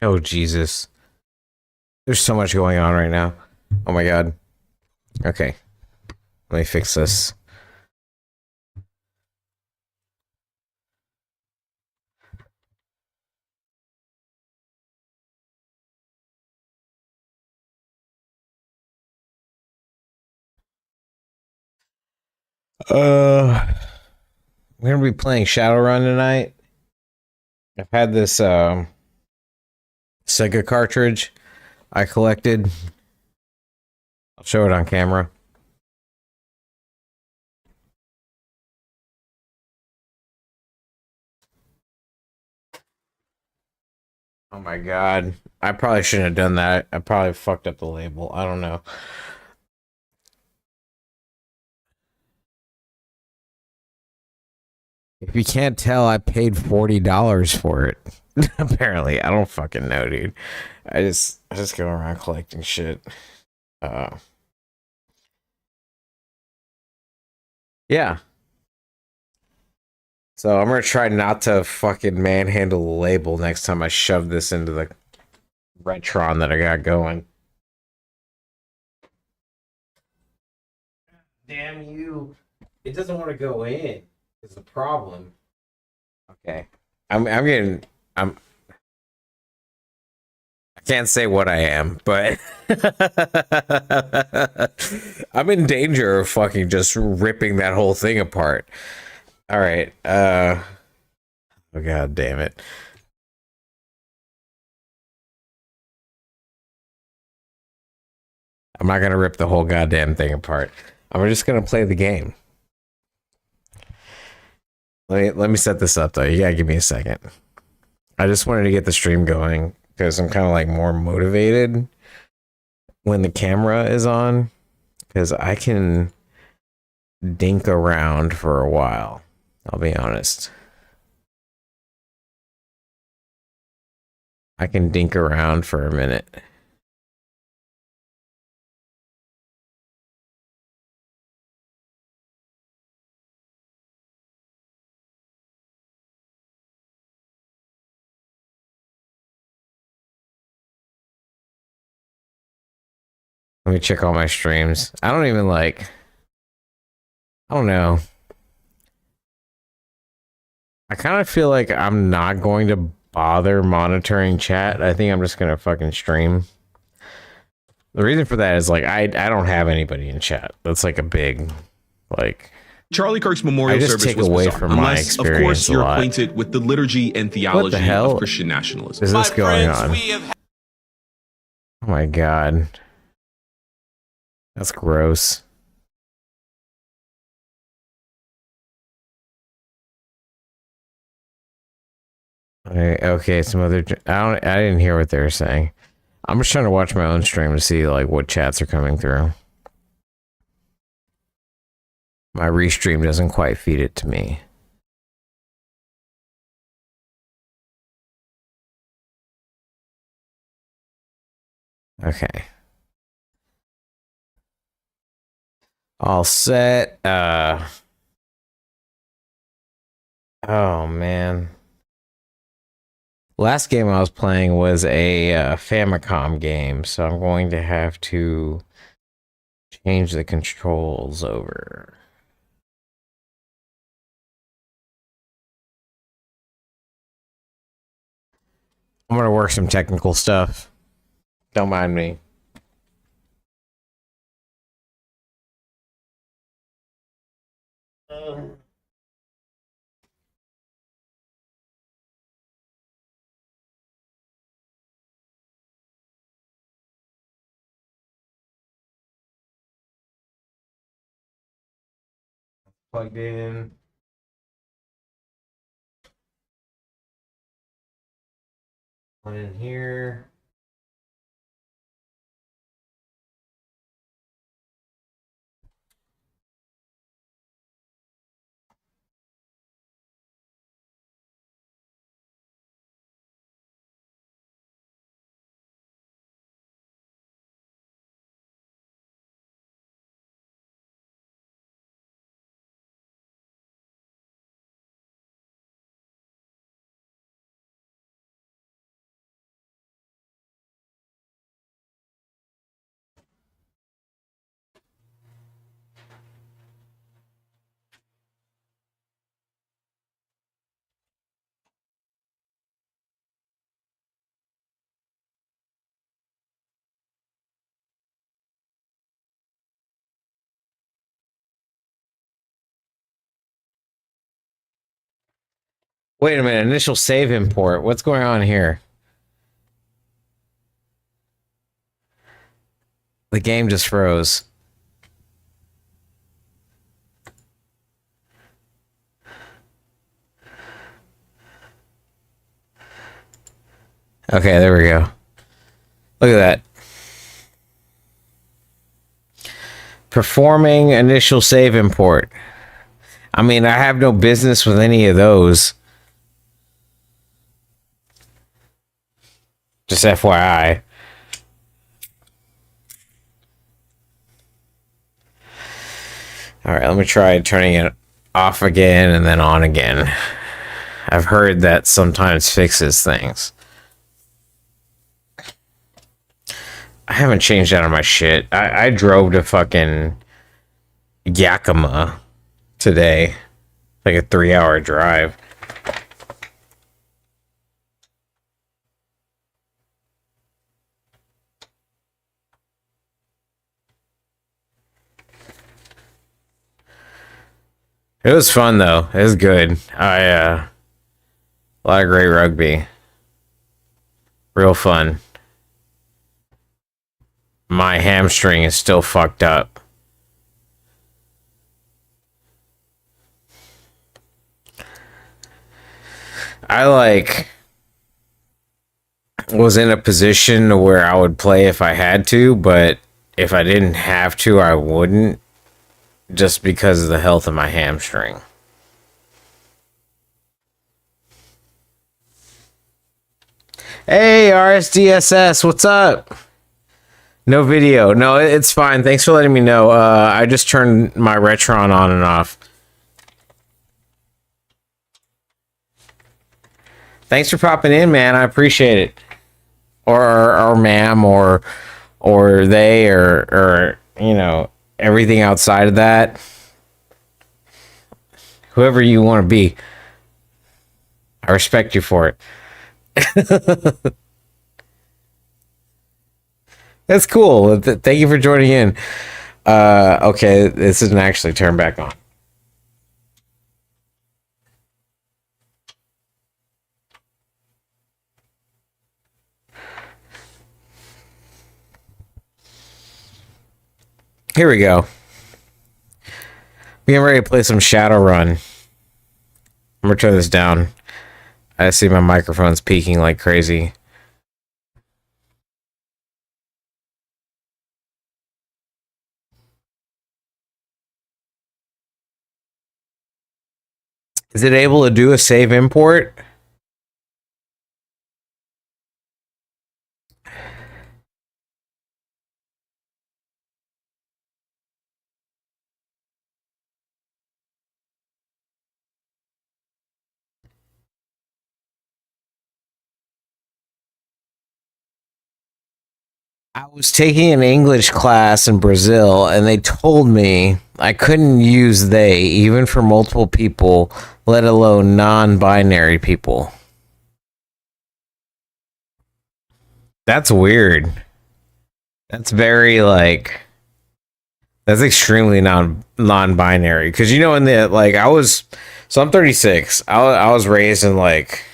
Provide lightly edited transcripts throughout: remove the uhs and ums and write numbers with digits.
Oh, Jesus. There's so much going on right now. Oh my God. Okay. Let me fix this. We're gonna be playing Shadowrun tonight. I've had this Sega cartridge I collected. I'll show it on camera. Oh my God. I probably shouldn't have done that. I probably fucked up the label. I don't know. If you can't tell, I paid $40 for it. Apparently, I don't fucking know, dude. I just go around collecting shit. Uh, yeah. So I'm gonna try not to fucking manhandle the label next time I shove this into the Retron that I got going. Damn you! It doesn't want to go in. Is the problem? Okay. I'm getting. I'm. I can't say what I am, but I'm in danger of fucking just ripping that whole thing apart. All right. Oh God damn it. I'm not gonna rip the whole goddamn thing apart. I'm just gonna play the game. Let me set this up though. You gotta give me a second. I just wanted to get the stream going because I'm kind of like more motivated when the camera is on because I can dink around for a while. I'll be honest. I can dink around for a minute. Let me check all my streams. I don't even like. I don't know. I kind of feel like I'm not going to bother monitoring chat. I think I'm just gonna fucking stream. The reason for that is like I don't have anybody in chat. That's like a big like Charlie Kirk's I memorial just service take was away bizarre, from my unless, of experience course, a you're lot. acquainted with the liturgy and What the theology hell of Christian nationalism. is this going on? Oh my God. That's gross. Okay, some other. I didn't hear what they were saying. I'm just trying to watch my own stream to see like what chats are coming through. My restream doesn't quite feed it to me. Okay. All set. Oh man. Last game I was playing was a Famicom game, so I'm going to have to change the controls over. I'm gonna work some technical stuff. Don't mind me. Plugged in. One in here. Wait a minute, initial save import. What's going on here? The game just froze. Okay, there we go. Look at that. Performing initial save import. I mean, I have no business with any of those. Just FYI. All right, let me try turning it off again and then on again. I've heard that sometimes fixes things. I haven't changed out of my shit. I drove to fucking Yakima today. Like a 3-hour drive. It was fun though. It was good. A lot of great rugby. Real fun. My hamstring is still fucked up. I was in a position where I would play if I had to, but if I didn't have to, I wouldn't, just because of the health of my hamstring. Hey, RSDSS, what's up? No video. No, it's fine. Thanks for letting me know. I just turned my Retron on and off. Thanks for popping in, man. I appreciate it. Or ma'am, or they, or you know, everything outside of that. Whoever you want to be. I respect you for it. That's cool. Thank you for joining in. Okay, this isn't actually turned back on. Here we go. Getting ready to play some Shadowrun. I'm gonna turn this down. I see my microphone's peaking like crazy. Is it able to do a save import? I was taking an English class in Brazil, and they told me I couldn't use they, even for multiple people, let alone non-binary people. That's weird. That's very, like... That's extremely non-binary. Because, you know, in the, like, So I'm 36. I was raised in, like...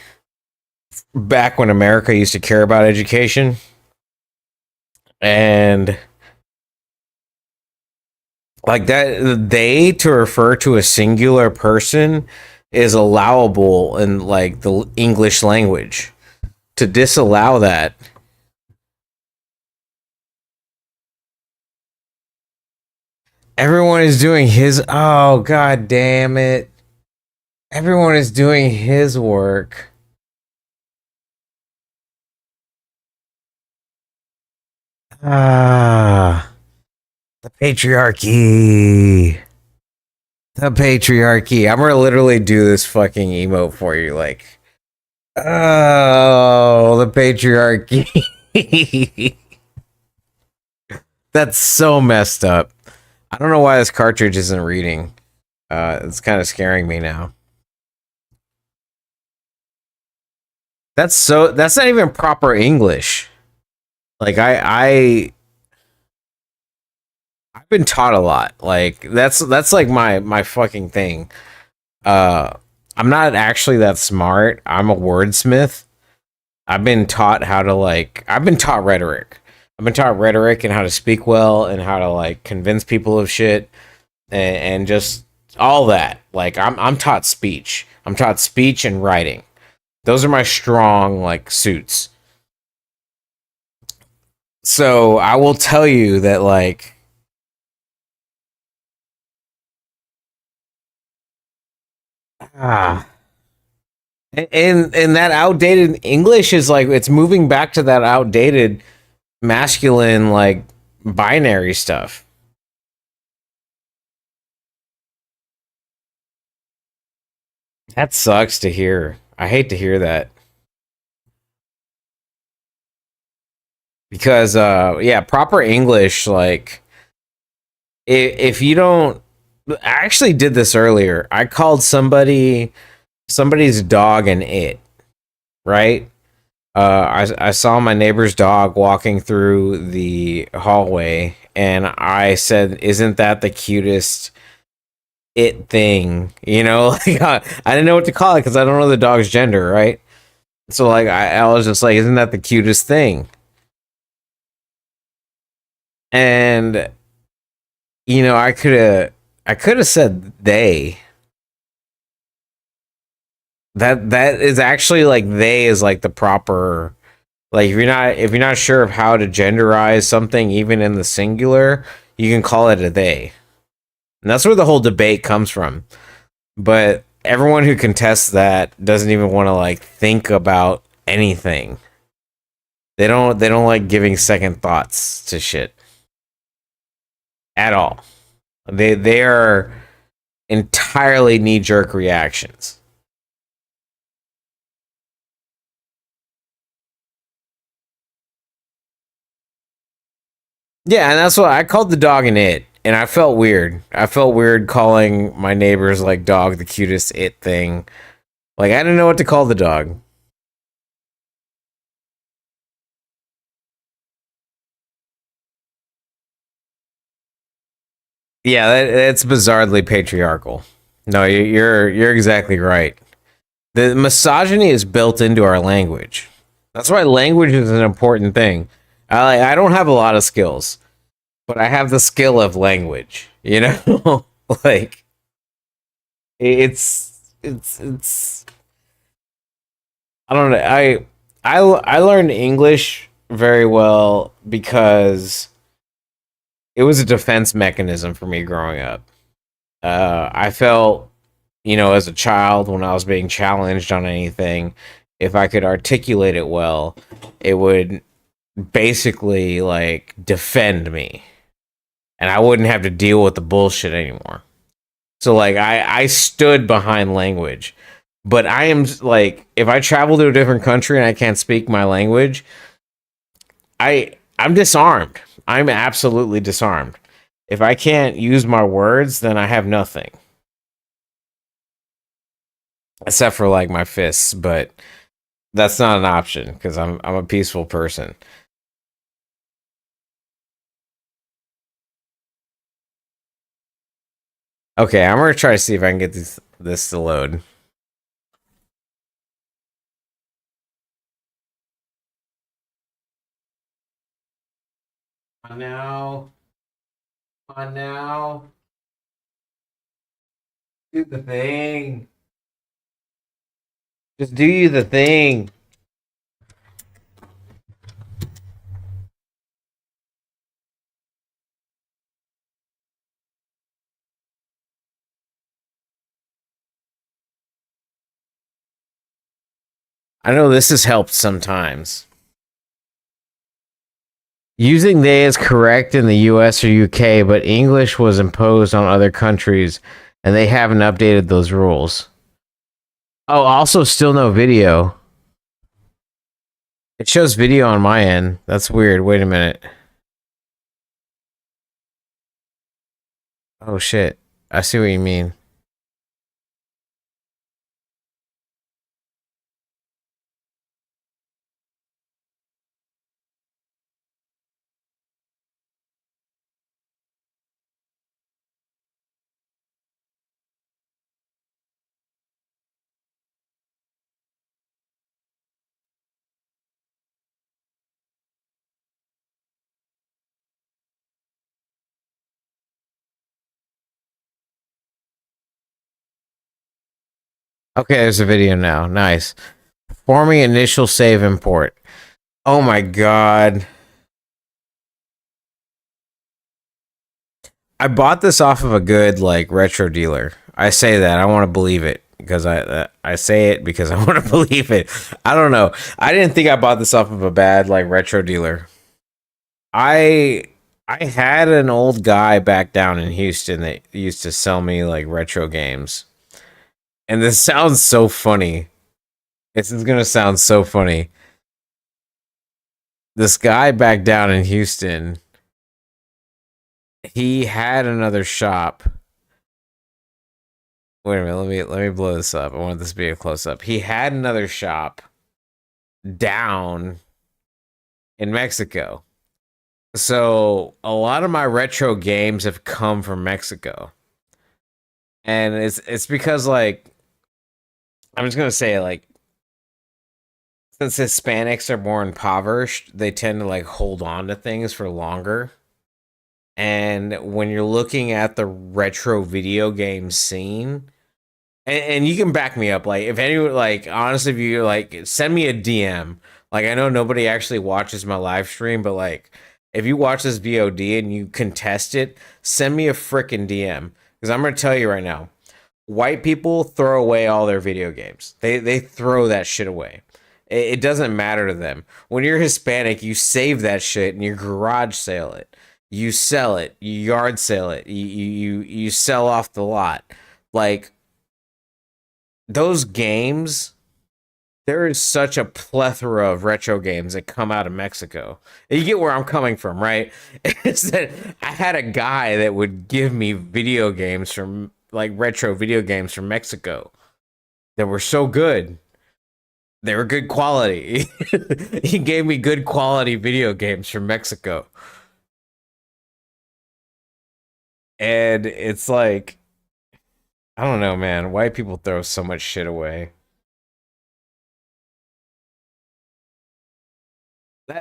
Back when America used to care about education. And like that, they to refer to a singular person is allowable in like the English language. To disallow that, everyone is doing his. Oh, god damn it! Everyone is doing his work. Ah, the patriarchy. The patriarchy. I'm gonna literally do this fucking emote for you, like, oh, the patriarchy. That's so messed up. I don't know why this cartridge isn't reading. It's kind of scaring me now. That's not even proper English. Like I've been taught a lot. Like that's like my fucking thing. I'm not actually that smart. I'm a wordsmith. I've been taught how to like I've been taught rhetoric. I've been taught rhetoric and how to speak well and how to like convince people of shit and just all that. Like I'm taught speech. I'm taught speech and writing. Those are my strong like suits. So I will tell you that like ah and that outdated English is like it's moving back to that outdated masculine like binary stuff. That sucks to hear. I hate to hear that because yeah, proper English like if you don't I actually did this earlier. I called somebody's dog an it, right? I saw my neighbor's dog walking through the hallway, and I said, "Isn't that the cutest it thing?" You know, like I didn't know what to call it because I don't know the dog's gender, right? So like I was just like, "Isn't that the cutest thing?" And I could have said they. That is actually like they is like the proper like if you're not sure of how to genderize something even in the singular, you can call it a they. And that's where the whole debate comes from. But everyone who contests that doesn't even want to like think about anything. They don't like giving second thoughts to shit at all. They are entirely knee jerk reactions. Yeah, and that's what I called the dog an it, and I felt weird. I felt weird calling my neighbor's like dog the cutest it thing. Like I didn't know what to call the dog. Yeah, that's bizarrely patriarchal. No, you're exactly right. The misogyny is built into our language. That's why language is an important thing. I don't have a lot of skills, but I have the skill of language. You know, like it's I don't know. I learned English very well because it was a defense mechanism for me growing up. I felt, as a child when I was being challenged on anything, if I could articulate it well, it would basically like defend me, and I wouldn't have to deal with the bullshit anymore. So like I stood behind language. But I am like if I travel to a different country and I can't speak my language, I'm disarmed. I'm absolutely disarmed. If I can't use my words, then I have nothing except for like my fists, but that's not an option because I'm a peaceful person. Okay, I'm gonna try to see if I can get this to load. On now, on now, do the thing. Just do you the thing. I know this has helped sometimes. Using they is correct in the US or UK, but English was imposed on other countries and they haven't updated those rules. Oh, also still no video. It shows video on my end. That's weird. Wait a minute. Oh shit. I see what you mean. Okay, there's a video now. Nice. Forming initial save import. Oh my god. I bought this off of a good like retro dealer. I say that I want to believe it because I say it because I want to believe it. I don't know. I didn't think I bought this off of a bad like retro dealer. I I had an old guy back down in Houston that used to sell me like retro games. And this sounds so funny. This is gonna sound so funny. This guy back down in Houston, he had another shop. Wait a minute, let me blow this up. I want this to be a close up. He had another shop down in Mexico. So a lot of my retro games have come from Mexico. And it's because like I'm just gonna say like since Hispanics are more impoverished, they tend to like hold on to things for longer. And when you're looking at the retro video game scene, and you can back me up, like if anyone like honestly, if you like send me a DM, like I know nobody actually watches my live stream, but like if you watch this VOD and you contest it, send me a freaking DM because I'm gonna tell you right now, white people throw away all their video games. They throw that shit away. It doesn't matter to them. When you're Hispanic, you save that shit and you garage sale it. You sell it. You yard sale it. You sell off the lot. Like those games, there is such a plethora of retro games that come out of Mexico. And you get where I'm coming from, right? It's that I had a guy that would give me video games from like retro video games from Mexico that were so good. They were good quality. He gave me good quality video games from Mexico. And it's like, I don't know, man. White people throw so much shit away.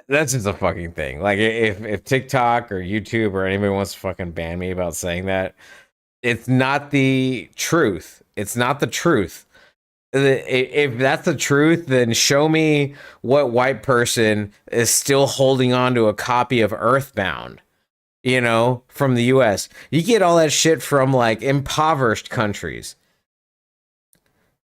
That's just a fucking thing. Like if TikTok or YouTube or anybody wants to fucking ban me about saying that, it's not the truth. It's not the truth. If that's the truth, then show me what white person is still holding on to a copy of Earthbound, you know, from the US. You get all that shit from like impoverished countries.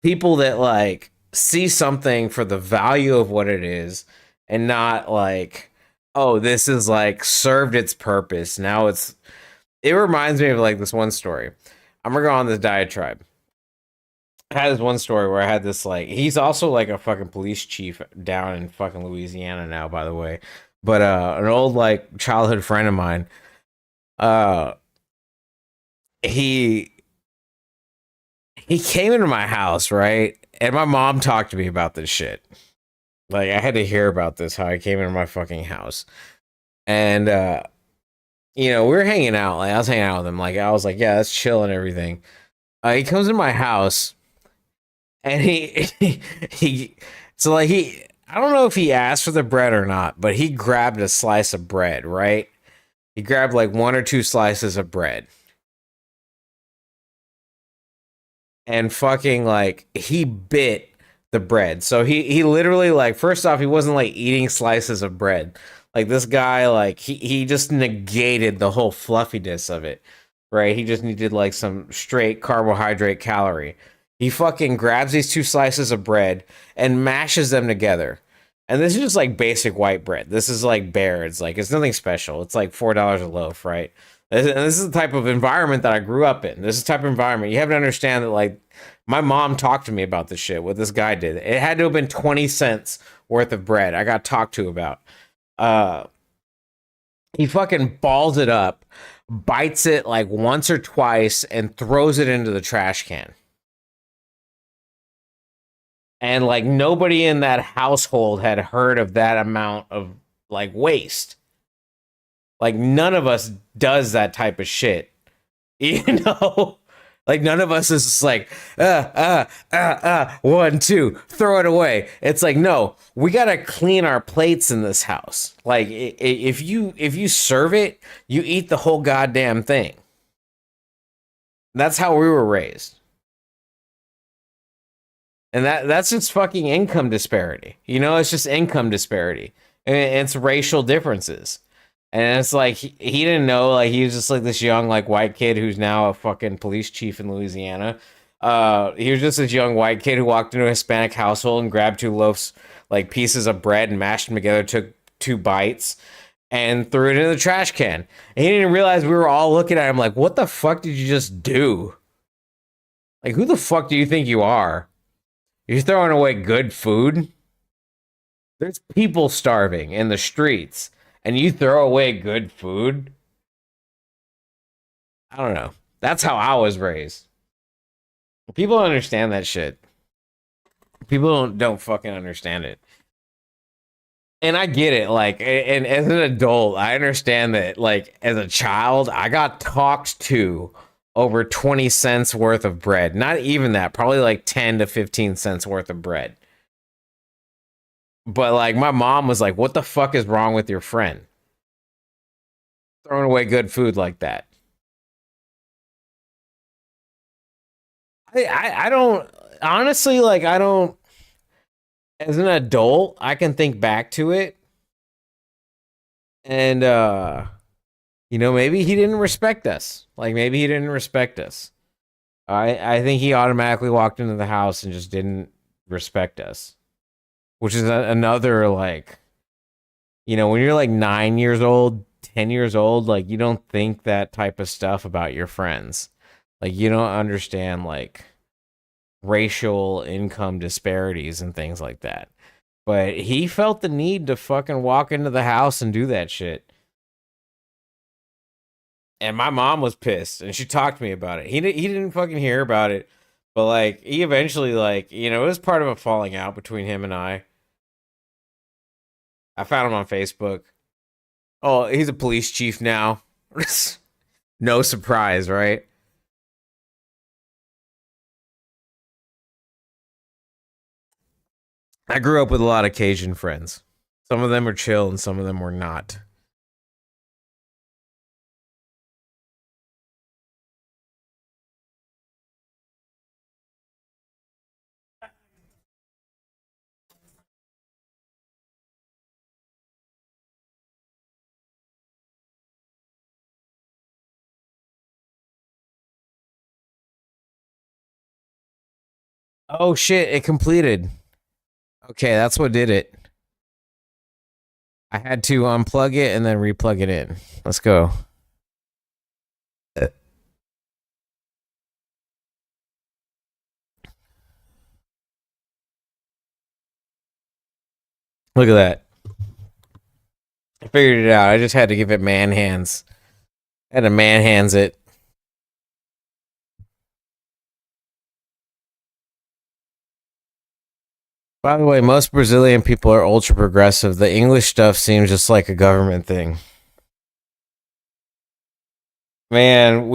People that like see something for the value of what it is and not like, oh, this is like served its purpose. Now it reminds me of like this one story. I'm gonna go on this diatribe. I had this one story where I had this like he's also like a fucking police chief down in fucking Louisiana now, by the way. But an old like childhood friend of mine, uh he he came into my house, right? And my mom talked to me about this shit. Like I had to hear about this, how I came into my fucking house. And you know, we were hanging out. Like I was hanging out with him. Like I was like, yeah, that's chill and everything. He comes in my house and he so like he I don't know if he asked for the bread or not, but he grabbed a slice of bread, right? He grabbed like one or two slices of bread. And fucking like he bit the bread. So he literally like first off he wasn't like eating slices of bread. Like this guy like he just negated the whole fluffiness of it. Right? He just needed like some straight carbohydrate calorie. He fucking grabs these two slices of bread and mashes them together. And this is just like basic white bread. This is like bare. It's like it's nothing special. It's like $4 a loaf, right? And this is the type of environment that I grew up in. This is the type of environment. You have to understand that, like, my mom talked to me about this shit, what this guy did. It had to have been 20 cents worth of bread I got talked to about. Uh, he fucking balls it up, bites it like once or twice, and throws it into the trash can. And, like, nobody in that household had heard of that amount of, like, waste. Like none of us does that type of shit. You know? Like none of us is just like, 1, 2, throw it away. It's like, no, we gotta clean our plates in this house. Like if you serve it, you eat the whole goddamn thing. That's how we were raised. And that's just fucking income disparity. You know, it's just income disparity. And it's racial differences. And it's like he didn't know, like he was just like this young like white kid who's now a fucking police chief in Louisiana. He was just this young white kid who walked into a Hispanic household and grabbed two loaves, like pieces of bread, and mashed them together, took two bites, and threw it in the trash can. And he didn't realize we were all looking at him like, what the fuck did you just do? Like, who the fuck do you think you are? You're throwing away good food? There's people starving in the streets, and you throw away good food? I don't know. That's how I was raised. People don't understand that shit. People don't fucking understand it. And I get it, like, and as an adult, I understand that, like, as a child, I got talked to over 20 cents worth of bread. Not even that, probably like 10 to 15 cents worth of bread. But, like, my mom was like, what the fuck is wrong with your friend? Throwing away good food like that. I don't, honestly, like, I don't, as an adult, I can think back to it. And, you know, maybe he didn't respect us. Like, maybe he didn't respect us. I think he automatically walked into the house and just didn't respect us. Which is another, like, you know, when you're like 9 years old, 10 years old, like, you don't think that type of stuff about your friends. Like, you don't understand, like, racial income disparities and things like that. But he felt the need to fucking walk into the house and do that shit. And my mom was pissed, and she talked to me about it. He didn't fucking hear about it, but, like, he eventually, like, you know, it was part of a falling out between him and I. I found him on Facebook. Oh, he's a police chief now. No surprise, right? I grew up with a lot of Cajun friends. Some of them were chill and some of them were not. Oh shit, it completed. Okay, that's what did it. I had to unplug it and then replug it in. Let's go. Look at that. I figured it out. I just had to give it man hands. I had to man hands it. By the way, most Brazilian people are ultra progressive. The English stuff seems just like a government thing. Man,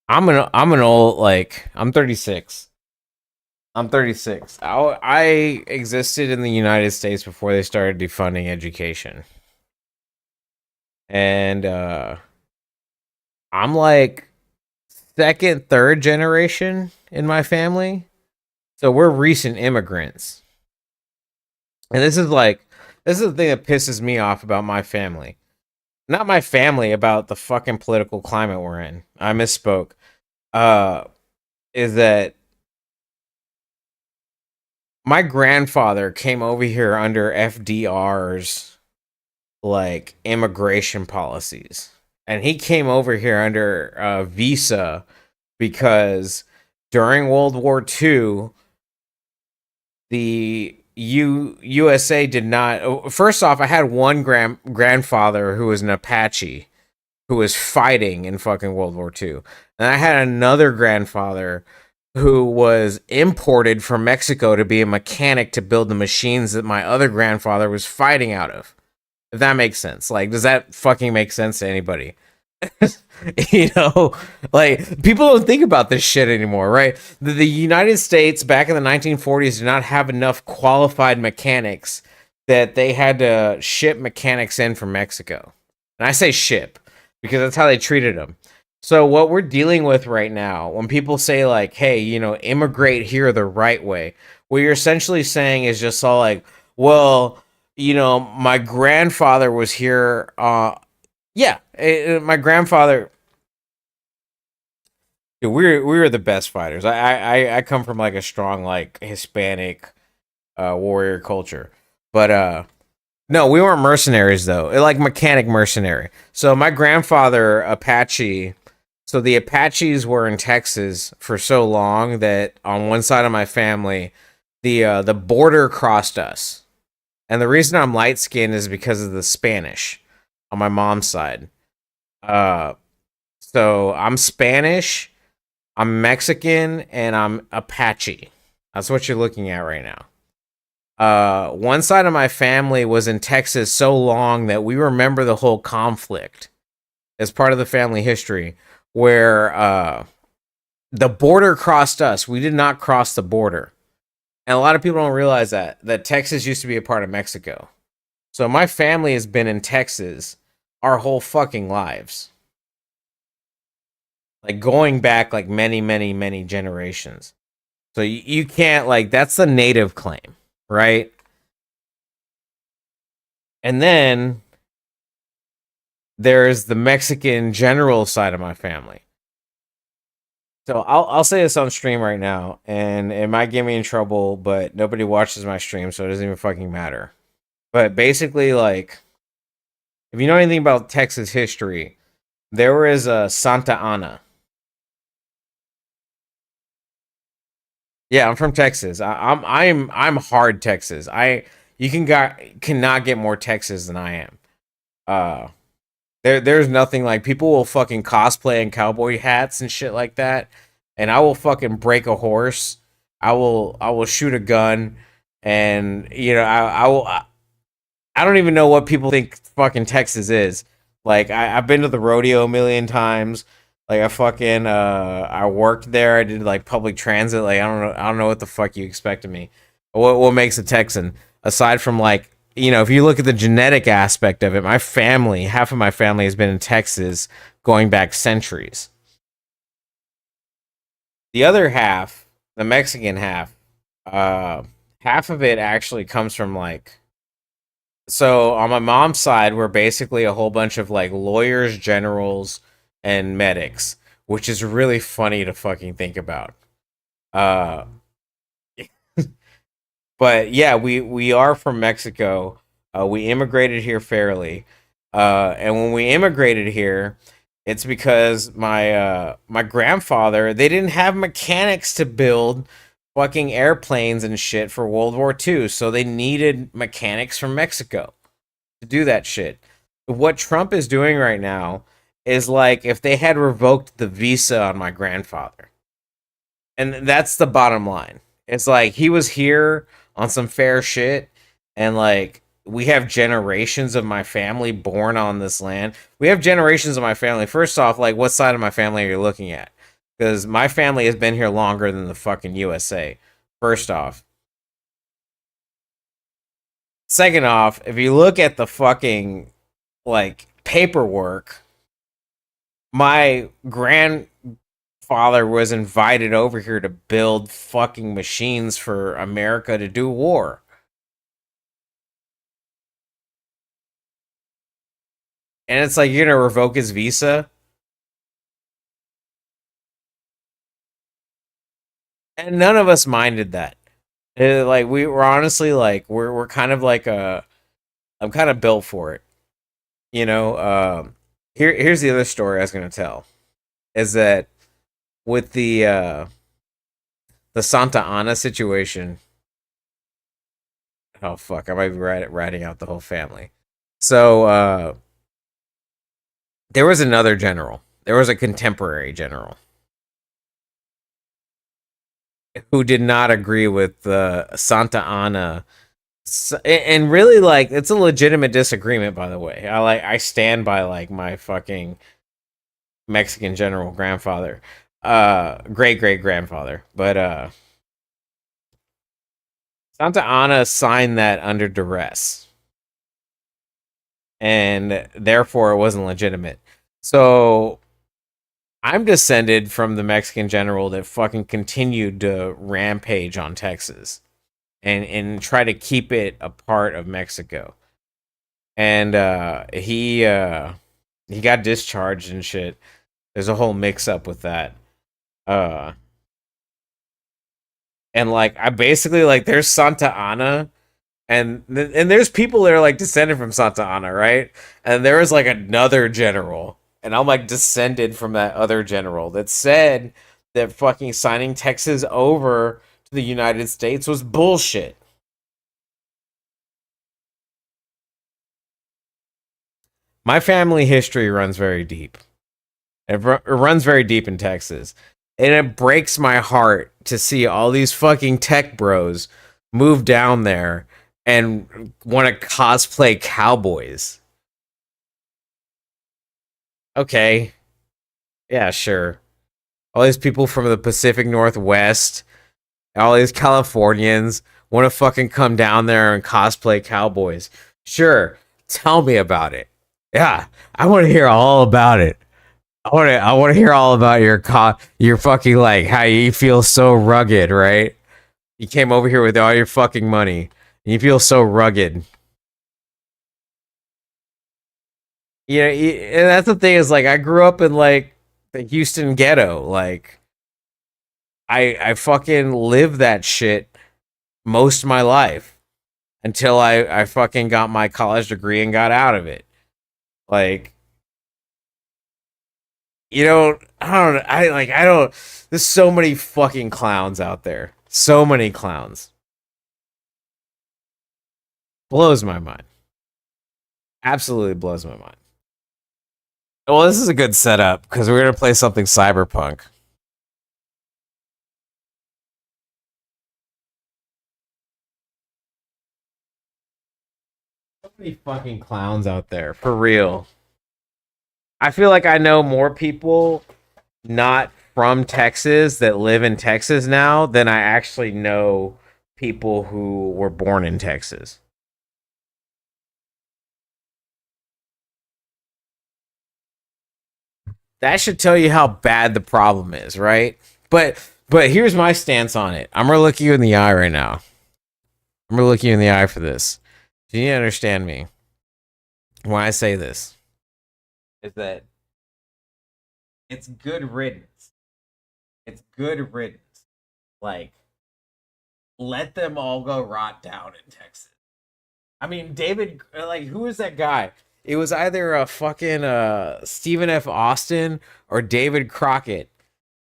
I'm an old, like, I'm 36. I'm 36. I existed in the United States before they started defunding education. And I'm like second, third generation in my family. So we're recent immigrants. And this is the thing that pisses me off about my family. Not my family, about the fucking political climate we're in. I misspoke. Uh is that my grandfather came over here under FDR's, like, immigration policies. And he came over here under a visa because during World War II, the USA did not. First off, I had one grandfather who was an Apache who was fighting in fucking World War II. And I had another grandfather who was imported from Mexico to be a mechanic to build the machines that my other grandfather was fighting out of. If that makes sense. Like, does that fucking make sense to anybody? You know, like, people don't think about this shit anymore, right? The United States back in the 1940s did not have enough qualified mechanics that they had to ship mechanics in from Mexico. And I say ship because that's how they treated them. So what we're dealing with right now, when people say like, "Hey, immigrate here the right way," what you're essentially saying is just all like, "Well, my grandfather was here." Yeah, my grandfather. Dude, we were the best fighters. I come from like a strong like Hispanic warrior culture, but no, we weren't mercenaries though. Like mechanic mercenary. So my grandfather Apache. So the Apaches were in Texas for so long that on one side of my family, the border crossed us, and the reason I'm light skinned is because of the Spanish on my mom's side. Uh, so I'm Spanish, I'm Mexican, and I'm Apache. That's what you're looking at right now. One side of my family was in Texas so long that we remember the whole conflict as part of the family history, where the border crossed us. We did not cross the border. And a lot of people don't realize that Texas used to be a part of Mexico. So my family has been in Texas our whole fucking lives. Like going back like many, many, many generations. So you can't like that's the native claim, right? And then there's the Mexican general side of my family. So I'll say this on stream right now, and it might get me in trouble, but nobody watches my stream, so it doesn't even fucking matter. But basically, like, if you know anything about Texas history, there was a Santa Ana. Yeah, I'm from Texas. I'm hard Texas. Cannot get more Texas than I am. Uh, there's nothing like people will fucking cosplay in cowboy hats and shit like that, and I will fucking break a horse. I will shoot a gun, and I don't even know what people think fucking Texas is. Like I've been to the rodeo a million times. Like I worked there. I did like public transit. Like I don't know what the fuck you expect of me. What makes a Texan aside from like if you look at the genetic aspect of it, my family, half of my family has been in Texas going back centuries. The other half, the Mexican half, uh, half of it actually comes from like so on my mom's side, we're basically a whole bunch of like lawyers, generals, and medics, which is really funny to fucking think about. Uh, but yeah, we are from Mexico. We immigrated here fairly, and when we immigrated here, it's because my grandfather they didn't have mechanics to build fucking airplanes and shit for World War II, so they needed mechanics from Mexico to do that shit. What Trump is doing right now is like if they had revoked the visa on my grandfather. And that's the bottom line. It's like he was here on some fair shit and like we have generations of my family born on this land. We have generations of my family. First off, like what side of my family are you looking at? Because my family has been here longer than the fucking USA. First off. Second off, if you look at the fucking like paperwork, my grandfather was invited over here to build fucking machines for America to do war. And it's like you're gonna revoke his visa. And none of us minded that. Like we were honestly like we're kind of like a I'm kind of built for it. You know, here's the other story I was gonna tell is that with the Santa Ana situation. Oh fuck, I might be ratting out the whole family. So there was another general. There was a contemporary general who did not agree with the Santa Ana and really like it's a legitimate disagreement by the way. I stand by like my fucking Mexican general grandfather. Great great grandfather. But Santa Ana signed that under duress. And therefore it wasn't legitimate. So I'm descended from the Mexican general that fucking continued to rampage on Texas and try to keep it a part of Mexico. And he got discharged and shit. There's a whole mix up with that. Uh and like I basically like there's Santa Ana and there's people that are like descended from Santa Ana, right? And there was like another general, and I'm like descended from that other general that said that fucking signing Texas over to the United States was bullshit. My family history runs very deep. It runs very deep in Texas. And it breaks my heart to see all these fucking tech bros move down there and want to cosplay cowboys. Okay. Yeah, sure. All these people from the Pacific Northwest, all these Californians want to fucking come down there and cosplay cowboys. Sure. Tell me about it. Yeah, I want to hear all about it. I want to hear all about your fucking like how you feel so rugged, right? You came over here with all your fucking money and you feel so rugged. Yeah, and that's the thing is like I grew up in like the Houston ghetto. Like I fucking lived that shit most of my life until I fucking got my college degree and got out of it. Like I don't there's so many fucking clowns out there. So many clowns. Blows my mind. Absolutely blows my mind. Well, this is a good setup because we're gonna play something cyberpunk. So many fucking clowns out there, for real. I feel like I know more people not from Texas that live in Texas now than I actually know people who were born in Texas. That should tell you how bad the problem is, right? But here's my stance on it. I'm gonna look you in the eye right now. I'm gonna look you in the eye for this. Do you understand me when I say this? Is that it's good riddance. It's good riddance. Like, let them all go rot down in Texas. I mean, David, like, who is that guy? It was either a fucking Stephen F. Austin or David Crockett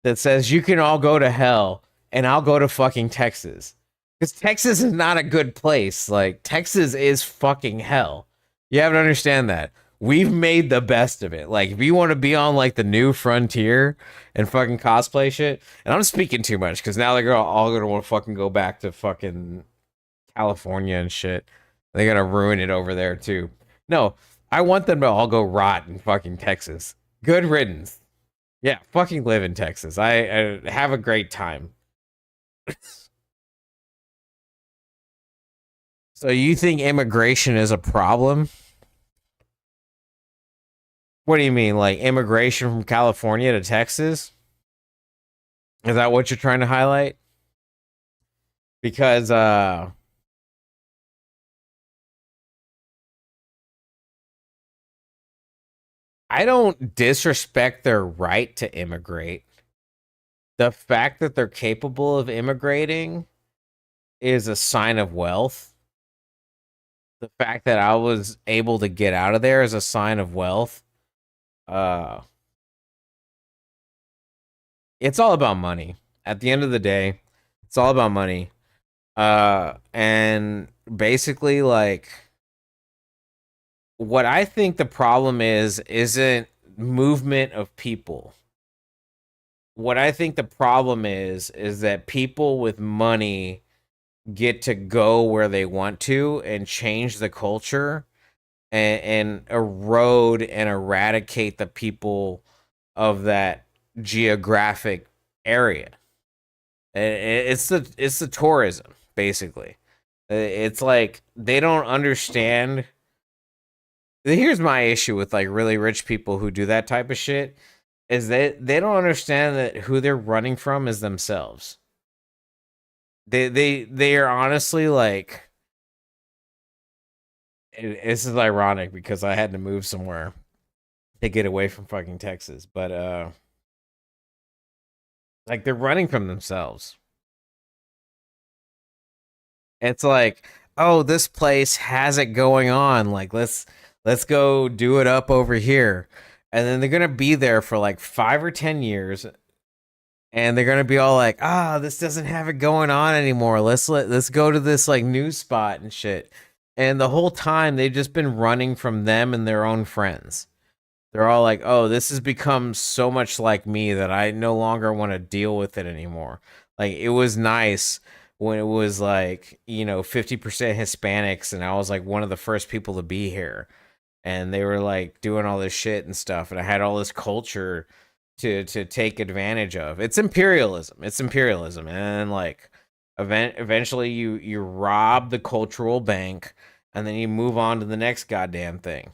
that says you can all go to hell and I'll go to fucking Texas. Because Texas is not a good place. Like, Texas is fucking hell. You have to understand that. We've made the best of it. Like, if you want to be on, like, the new frontier and fucking cosplay shit, and I'm speaking too much because now they're all going to want to fucking go back to fucking California and shit. They're going to ruin it over there, too. No, I want them to all go rot in fucking Texas. Good riddance. Yeah, fucking live in Texas. I have a great time. So you think immigration is a problem? What do you mean, like immigration from California to Texas? Is that what you're trying to highlight? Because I don't disrespect their right to immigrate. The fact that they're capable of immigrating is a sign of wealth. The fact that I was able to get out of there is a sign of wealth. Uh it's all about money. At the end of the day, it's all about money. And basically like what I think the problem is isn't movement of people. What I think the problem is that people with money get to go where they want to and change the culture and erode and eradicate the people of that geographic area. It's the tourism basically. It's like they don't understand. Here's my issue with like really rich people who do that type of shit is they don't understand that who they're running from is themselves. They are honestly like, this is ironic because I had to move somewhere to get away from fucking Texas, but like they're running from themselves. It's like, oh, this place has it going on. Like let's go do it up over here. And then they're gonna be there for like 5 or 10 years, and they're gonna be all like, ah, this doesn't have it going on anymore. Let's go to this like new spot and shit. And the whole time they've just been running from them and their own friends. They're all like, oh, this has become so much like me that I no longer want to deal with it anymore. Like, it was nice when it was like, 50% Hispanics, and I was like one of the first people to be here. And they were like doing all this shit and stuff. And I had all this culture to take advantage of. It's imperialism. It's imperialism. And then, like, eventually you rob the cultural bank, and then you move on to the next goddamn thing.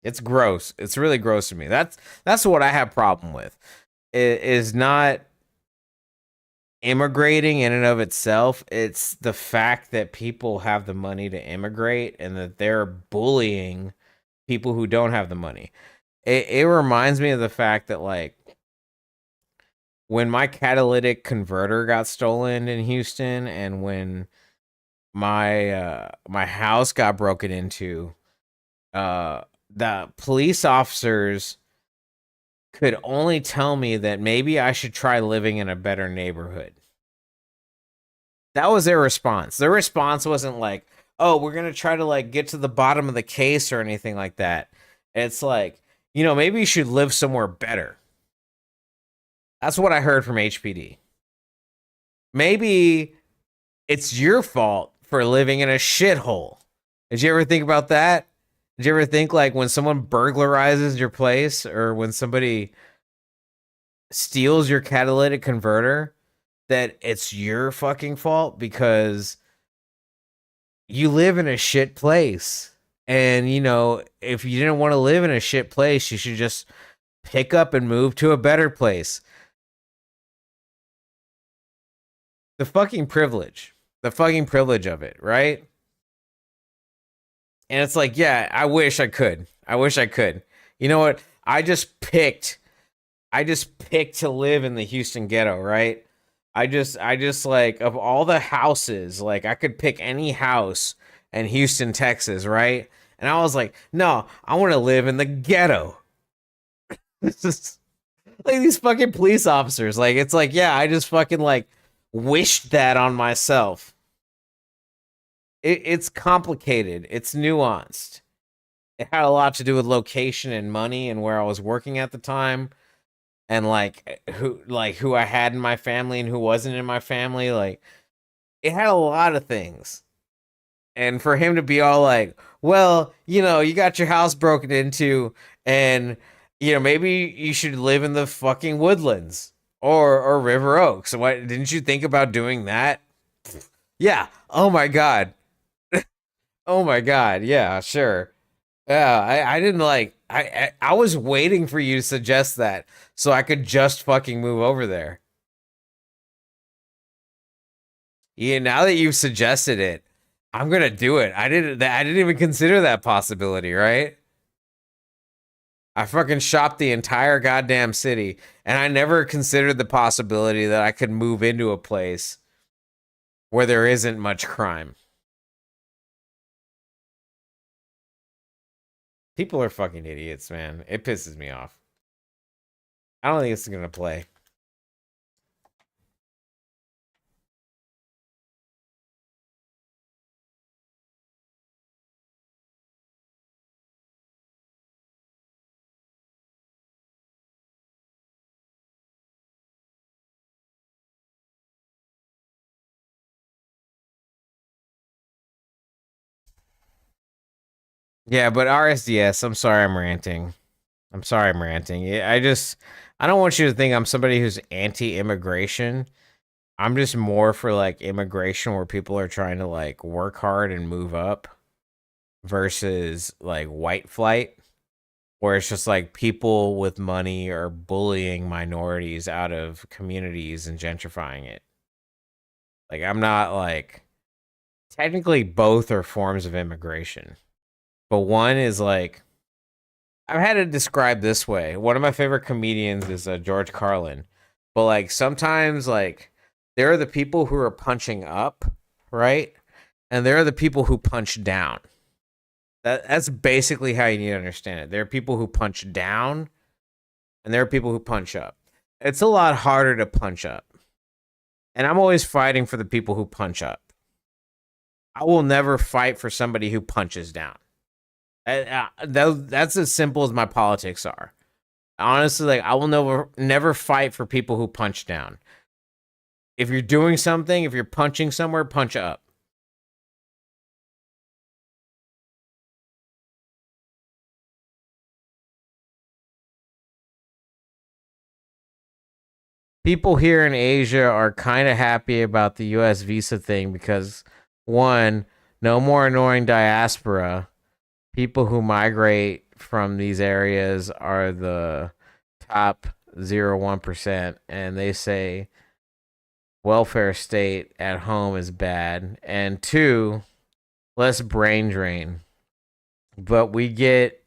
It's gross. It's really gross to me. That's what I have problem with. It is not immigrating in and of itself. It's the fact that people have the money to immigrate and that they're bullying people who don't have the money. It reminds me of the fact that, like, when my catalytic converter got stolen in Houston, and when my house got broken into, the police officers could only tell me that maybe I should try living in a better neighborhood. That was their response. Their response wasn't like, "Oh, we're going to try to like get to the bottom of the case" or anything like that. It's like, maybe you should live somewhere better. That's what I heard from HPD. Maybe it's your fault for living in a shithole. Did you ever think about that? Did you ever think, like, when someone burglarizes your place or when somebody steals your catalytic converter, that it's your fucking fault because you live in a shit place? And, if you didn't want to live in a shit place, you should just pick up and move to a better place. The fucking privilege of it, right? And it's like, yeah, I wish I could. You know what? I just picked to live in the Houston ghetto, right? I just like, of all the houses, like, I could pick any house in Houston, Texas, right? And I was like, no, I want to live in the ghetto. This is like these fucking police officers. Like, it's like, yeah, I just fucking like wished that on myself. It's complicated. It's nuanced. It had a lot to do with location and money and where I was working at the time, and like who I had in my family and who wasn't in my family. Like, it had a lot of things. And for him to be all like, well, you got your house broken into, and maybe you should live in the fucking Woodlands or River Oaks. So what, didn't you think about doing that? Yeah. Oh my god. Oh my god, yeah, sure. Yeah, I didn't like, I was waiting for you to suggest that so I could just fucking move over there. Yeah, now that you've suggested it, I'm gonna do it. I didn't even consider that possibility, right? I fucking shopped the entire goddamn city, and I never considered the possibility that I could move into a place where there isn't much crime. People are fucking idiots, man. It pisses me off. I don't think it's gonna play. Yeah, but RSDS, I'm sorry I'm ranting. I don't want you to think I'm somebody who's anti-immigration. I'm just more for like immigration where people are trying to like work hard and move up. versus like white flight, where it's just like people with money are bullying minorities out of communities and gentrifying it. Like, I'm not like, technically both are forms of immigration, but one is like, I've had it described this way. One of my favorite comedians is George Carlin, but like sometimes like there are the people who are punching up, right? And there are the people who punch down. That's basically how you need to understand it. There are people who punch down, and there are people who punch up. It's a lot harder to punch up, and I'm always fighting for the people who punch up. I will never fight for somebody who punches down. That's as simple as my politics are. Honestly, like I will never fight for people who punch down. If you're doing something, if you're punching somewhere, punch up. People here in Asia are kind of happy about the US visa thing because one, no more annoying diaspora. People who migrate from these areas are the top 0.1%, and they say welfare state at home is bad. And two, less brain drain. But we get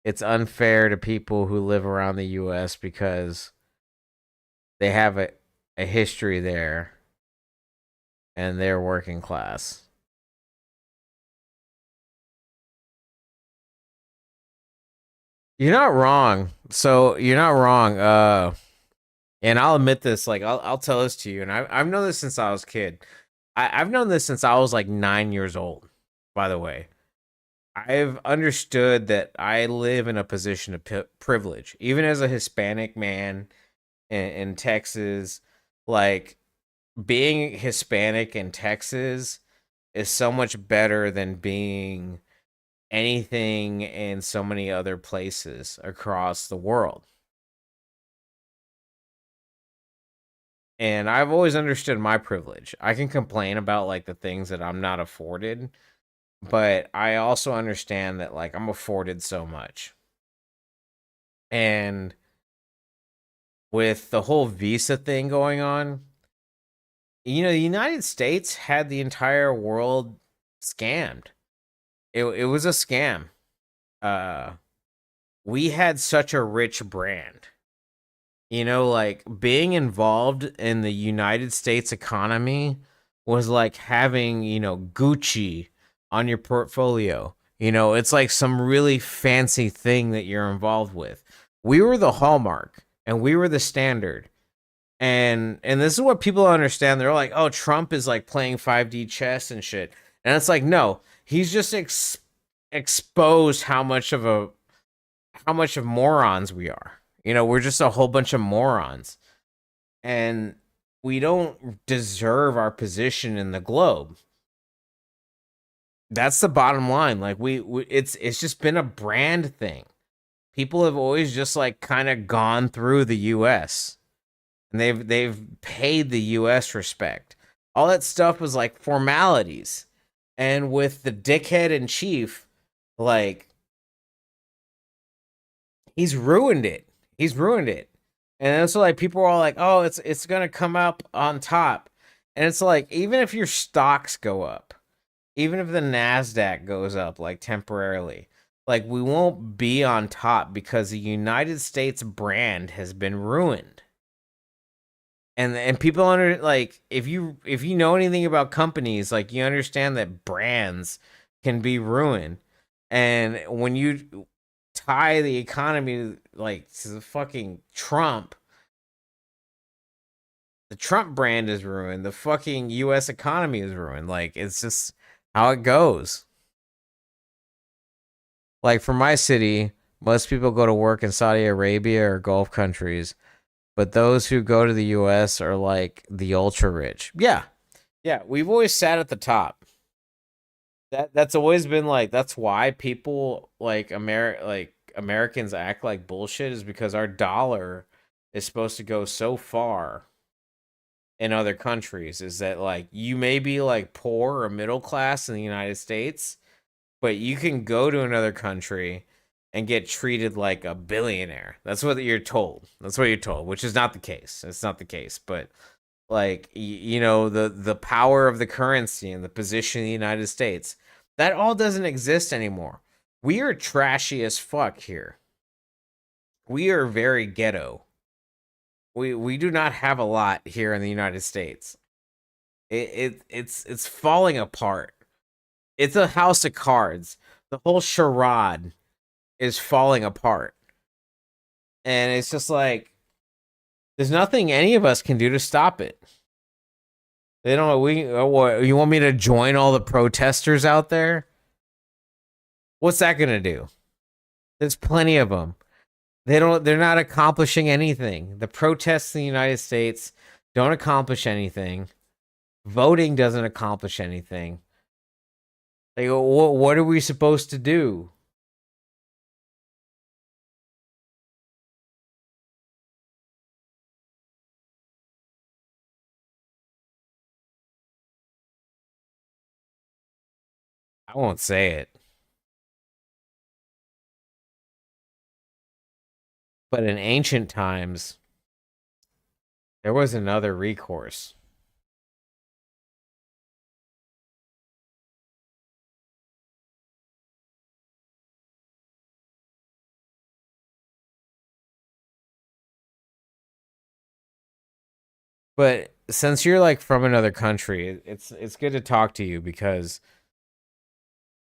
it's unfair to people who live around the US because they have a history there and they're working class. You're not wrong. So you're not wrong. And I'll admit this, like I'll tell this to you, and I've known this since I was a kid. I've known this since I was like 9 years old, by the way. I've understood that I live in a position of privilege, even as a Hispanic man in Texas. Like being Hispanic in Texas is so much better than being anything in so many other places across the world. And I've always understood my privilege. I can complain about like the things that I'm not afforded, but I also understand that like I'm afforded so much. And with the whole visa thing going on, the United States had the entire world scammed. It was a scam. Uh we had such a rich brand. Like being involved in the United States economy was like having, Gucci on your portfolio. It's like some really fancy thing that you're involved with. We were the hallmark and we were the standard. And this is what people understand. They're like, "Oh, Trump is like playing 5D chess and shit." And it's like, "No, he's just exposed how much of morons we are. We're just a whole bunch of morons. And we don't deserve our position in the globe. That's the bottom line. Like it's just been a brand thing. People have always just like kind of gone through the US and they've paid the US respect. All that stuff was like formalities. And with the dickhead in chief, like he's ruined it. He's ruined it. And it's like people are all like, "Oh, it's gonna come up on top," and it's like even if your stocks go up, even if the Nasdaq goes up like temporarily, like we won't be on top because the United States brand has been ruined. And people like if you know anything about companies, like you understand that brands can be ruined, and when you tie the economy like to the fucking Trump. The Trump brand is ruined. The fucking US economy is ruined. Like it's just how it goes. Like for my city, most people go to work in Saudi Arabia or Gulf countries, but those who go to the US are like the ultra rich. Yeah. Yeah, we've always sat at the top. That's always been like that's why people like Americans act like bullshit is because our dollar is supposed to go so far in other countries is that like you may be like poor or middle class in the United States, but you can go to another country and get treated like a billionaire. That's what you're told. That's what you're told, which is not the case. It's not the case, but like you know, the power of the currency and the position of the United States, that all doesn't exist anymore. We are trashy as fuck here. We are very ghetto. We do not have a lot here in the United States. It's falling apart. It's a house of cards. The whole charade is falling apart. And it's just like there's nothing any of us can do to stop it. They don't. You want me to join all the protesters out there? What's that gonna do? There's plenty of them. They're not accomplishing anything. The protests in the United States don't accomplish anything. Voting doesn't accomplish anything. Like, what are we supposed to do? I won't say it. But in ancient times, there was another recourse. But since you're like from another country, it's good to talk to you because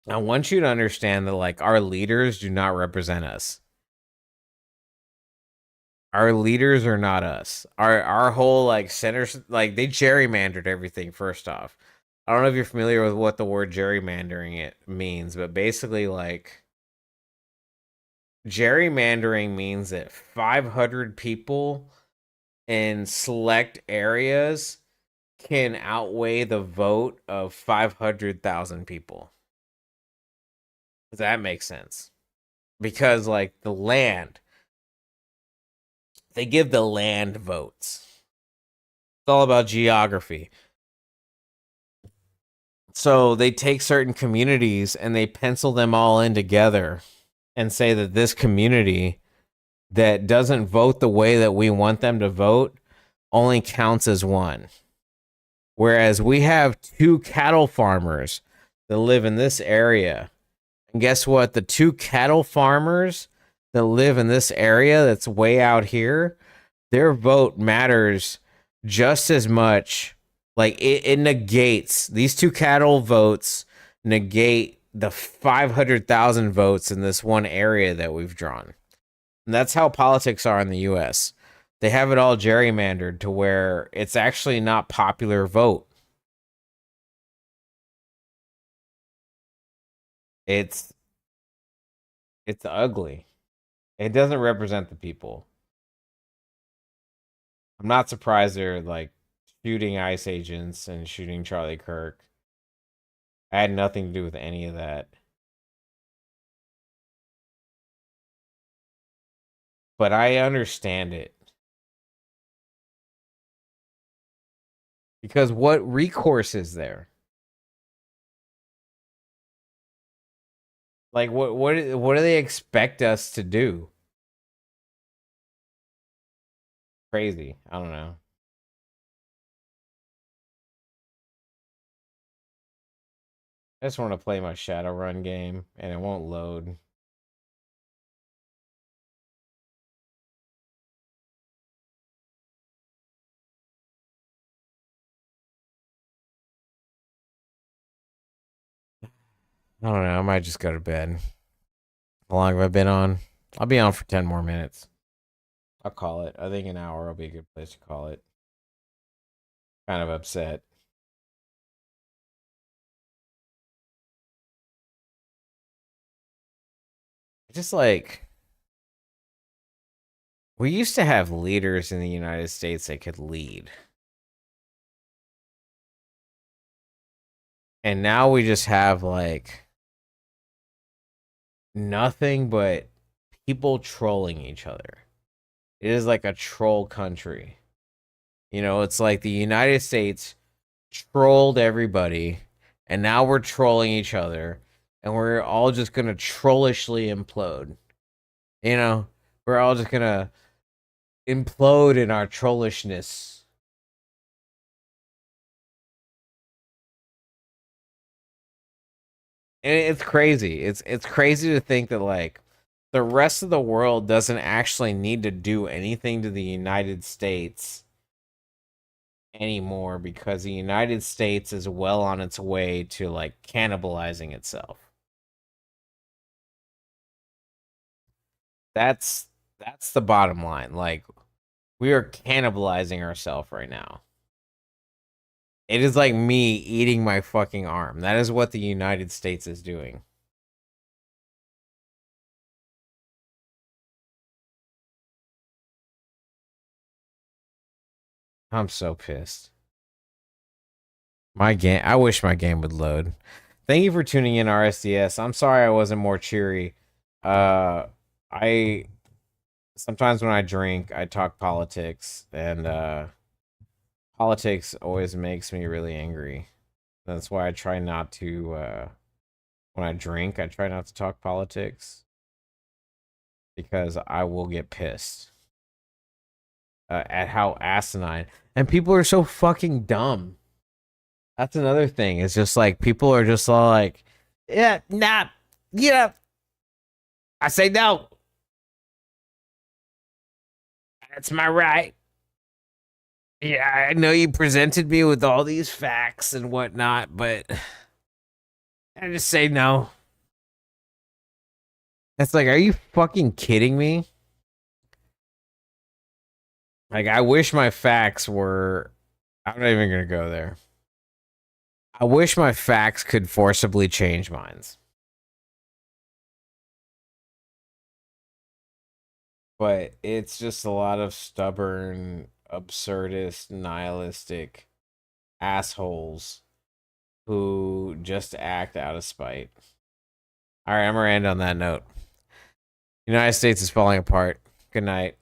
I want you to understand that like our leaders do not represent us. Our leaders are not us. Our whole like centers, like they gerrymandered everything. First off, I don't know if you're familiar with what the word gerrymandering it means, but basically like gerrymandering means that 500 people in select areas can outweigh the vote of 500,000 people. Does that make sense? Because like the land, they give the land votes. It's all about geography. So they take certain communities and they pencil them all in together and say that this community that doesn't vote the way that we want them to vote only counts as one. Whereas we have 2 cattle farmers that live in this area. And guess what? The 2 cattle farmers that live in this area that's way out here, their vote matters just as much. Like it negates these 2 cattle votes, negate the 500,000 votes in this one area that we've drawn. And that's how politics are in the US. They have it all gerrymandered to where it's actually not popular vote. It's ugly. It doesn't represent the people. I'm not surprised they're like shooting ICE agents and shooting Charlie Kirk. I had nothing to do with any of that. But I understand it. Because what recourse is there? Like what do they expect us to do? Crazy. I don't know. I just want to play my Shadowrun game and it won't load. I don't know. I might just go to bed. How long have I been on? I'll be on for 10 more minutes. I'll call it. I think an hour will be a good place to call it. Kind of upset. Just like we used to have leaders in the United States that could lead. And now we just have like nothing but people trolling each other. It is like a troll country. You know, it's like the United States trolled everybody and now we're trolling each other and we're all just gonna trollishly implode. You know, we're all just gonna implode in our trollishness. And it's crazy. It's crazy to think that like the rest of the world doesn't actually need to do anything to the United States anymore because the United States is well on its way to like cannibalizing itself. That's the bottom line. Like we are cannibalizing ourselves right now. It is like me eating my fucking arm. That is what the United States is doing. I'm so pissed. My game. I wish my game would load. Thank you for tuning in, RSDS. I'm sorry I wasn't more cheery. I sometimes when I drink, I talk politics, and politics always makes me really angry. That's why I try not to. When I drink, I try not to talk politics because I will get pissed at how asinine and people are so fucking dumb. That's another thing. It's just like people are just all like, yeah, nah, yeah. I say no. That's my right. Yeah, I know you presented me with all these facts and whatnot, but I just say no. It's like, are you fucking kidding me? Like, I wish my facts were. I'm not even gonna go there. I wish my facts could forcibly change minds. But it's just a lot of stubborn, absurdist, nihilistic assholes who just act out of spite. All right, I'm gonna end on that note. United States is falling apart. Good night.